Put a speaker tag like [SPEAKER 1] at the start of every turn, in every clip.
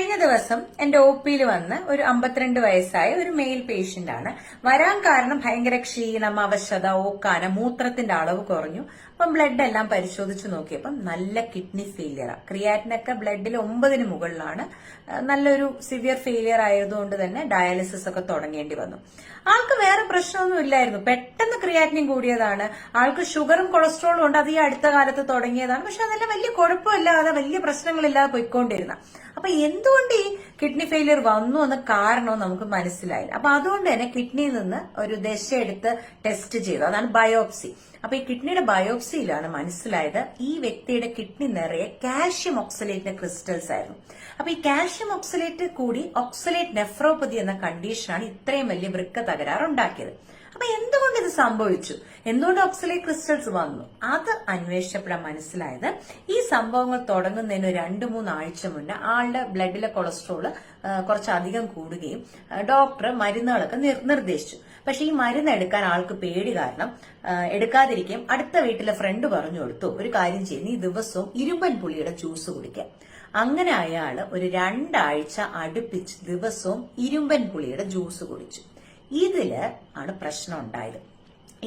[SPEAKER 1] കഴിഞ്ഞ ദിവസം എന്റെ ഒ പിയിൽ വന്ന് ഒരു 52 വയസ്സായ ഒരു മെയിൽ പേഷ്യന്റ് ആണ്. വരാൻ കാരണം ഭയങ്കര ക്ഷീണം, അവശത, ഓക്കാന, മൂത്രത്തിന്റെ അളവ് കുറഞ്ഞു. അപ്പം ബ്ലഡ് എല്ലാം പരിശോധിച്ച് നോക്കിയപ്പം നല്ല കിഡ്നി ഫെയിലിയർ. ക്രിയാറ്റിനൊക്കെ ബ്ലഡിൽ 9 മുകളിലാണ്. നല്ലൊരു സിവിയർ ഫെയിലിയർ ആയതുകൊണ്ട് തന്നെ ഡയാലിസിസ് ഒക്കെ തുടങ്ങേണ്ടി വന്നു. ആൾക്ക് വേറെ പ്രശ്നമൊന്നും ഇല്ലായിരുന്നു. പെട്ടെന്ന് ക്രിയാറ്റിനും കൂടിയതാണ്. ആൾക്ക് ഷുഗറും കൊളസ്ട്രോളും ഉണ്ട്. അത് ഈ അടുത്ത കാലത്ത് തുടങ്ങിയതാണ്. പക്ഷെ അതെല്ലാം വലിയ കുഴപ്പമില്ലാതെ, വലിയ പ്രശ്നങ്ങളില്ലാതെ പോയിക്കൊണ്ടിരുന്ന. അപ്പൊ എന്തുകൊണ്ട് ഈ കിഡ്നി ഫെയിലിയർ വന്നു എന്ന കാരണവും നമുക്ക് മനസ്സിലായില്ല. അപ്പൊ അതുകൊണ്ട് തന്നെ കിഡ്നിയിൽ നിന്ന് ഒരു ദശ എടുത്ത് ടെസ്റ്റ് ചെയ്തു. അതാണ് ബയോപ്സി. അപ്പൊ ഈ കിഡ്നിയുടെ ബയോപ്സിയിലാണ് മനസ്സിലായത് ഈ വ്യക്തിയുടെ കിഡ്നി നിറയെ കാൽഷ്യം ഓക്സലേറ്റിന്റെ ക്രിസ്റ്റൽസ് ആയിരുന്നു. അപ്പൊ ഈ കാൽഷ്യം ഓക്സലേറ്റ് കൂടി ഓക്സലേറ്റ് നെഫ്രോപ്പതി എന്ന കണ്ടീഷനാണ് ഇത്രയും വലിയ വൃക്ക തകരാറുണ്ടാക്കിയത്. അപ്പൊ എന്തുകൊണ്ട് ഇത് സംഭവിച്ചു, എന്തുകൊണ്ട് ഓക്സലേറ്റ് ക്രിസ്റ്റൽസ് വന്നു, അത് അന്വേഷിച്ചപ്പോഴാണ് മനസ്സിലായത് ഈ സംഭവങ്ങൾ തുടങ്ങുന്നതിന് 2-3 ആഴ്ച മുന്നേ ആളുടെ ബ്ലഡിലെ കൊളസ്ട്രോള് കുറച്ചധികം കൂടുകയും ഡോക്ടർ മരുന്നുകളൊക്കെ നിർദ്ദേശിച്ചു. പക്ഷെ ഈ മരുന്ന് എടുക്കാൻ ആൾക്ക് പേടി കാരണം എടുക്കാതിരിക്കുകയും അടുത്ത വീട്ടിലെ ഫ്രണ്ട് പറഞ്ഞു കൊടുത്തു, ഒരു കാര്യം ചെയ്യുന്ന ഈ ദിവസവും ഇരുമ്പൻ പുളിയുടെ ജ്യൂസ് കുടിക്കാം. അങ്ങനെ അയാള് ഒരു 2 ആഴ്ച അടുപ്പിച്ച് ദിവസവും ഇരുമ്പൻ പുളിയുടെ ജ്യൂസ് കുടിച്ചു. ഇതില് ആണ് പ്രശ്നം ഉണ്ടായത്.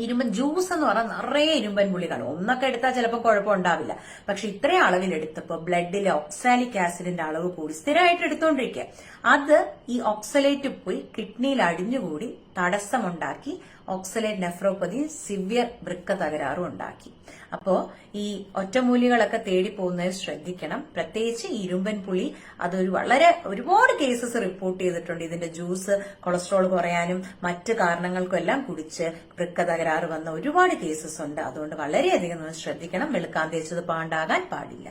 [SPEAKER 1] ഇരുമ്പൻ ജ്യൂസ് എന്ന് പറഞ്ഞാൽ നിറയെ ഇരുമ്പൻ പുളി കാണും. ഒന്നൊക്കെ എടുത്താൽ ചിലപ്പോൾ കുഴപ്പമുണ്ടാവില്ല. പക്ഷെ ഇത്രയും അളവിൽ എടുത്തപ്പോൾ ബ്ലഡിലെ ഓക്സാലിക് ആസിഡിന്റെ അളവ് കൂടി സ്ഥിരമായിട്ട് എടുത്തോണ്ടിരിക്കുക. അത് ഈ ഓക്സലേറ്റ് പോയി കിഡ്നിയിൽ അടിഞ്ഞുകൂടി തടസ്സമുണ്ടാക്കി ഓക്സലേറ്റ് നെഫ്രോപ്പതി, സിവിയർ വൃക്ക തകരാറും ഉണ്ടാക്കി. അപ്പോ ഈ ഒറ്റമൂലികളൊക്കെ തേടി പോകുന്നതിൽ ശ്രദ്ധിക്കണം. പ്രത്യേകിച്ച് ഇരുമ്പൻ പുളി അതൊരു ഒരുപാട് കേസസ് റിപ്പോർട്ട് ചെയ്തിട്ടുണ്ട്. ഇതിന്റെ ജ്യൂസ് കൊളസ്ട്രോൾ കുറയാനും മറ്റ് കാരണങ്ങൾക്കും എല്ലാം കുടിച്ച് വൃക്ക തകരാറ് വന്ന ഒരുപാട് കേസസ് ഉണ്ട്. അതുകൊണ്ട് വളരെയധികം നമ്മൾ ശ്രദ്ധിക്കണം. വെളുക്കാൻ തേച്ചത് പാണ്ടാകാൻ പാടില്ല.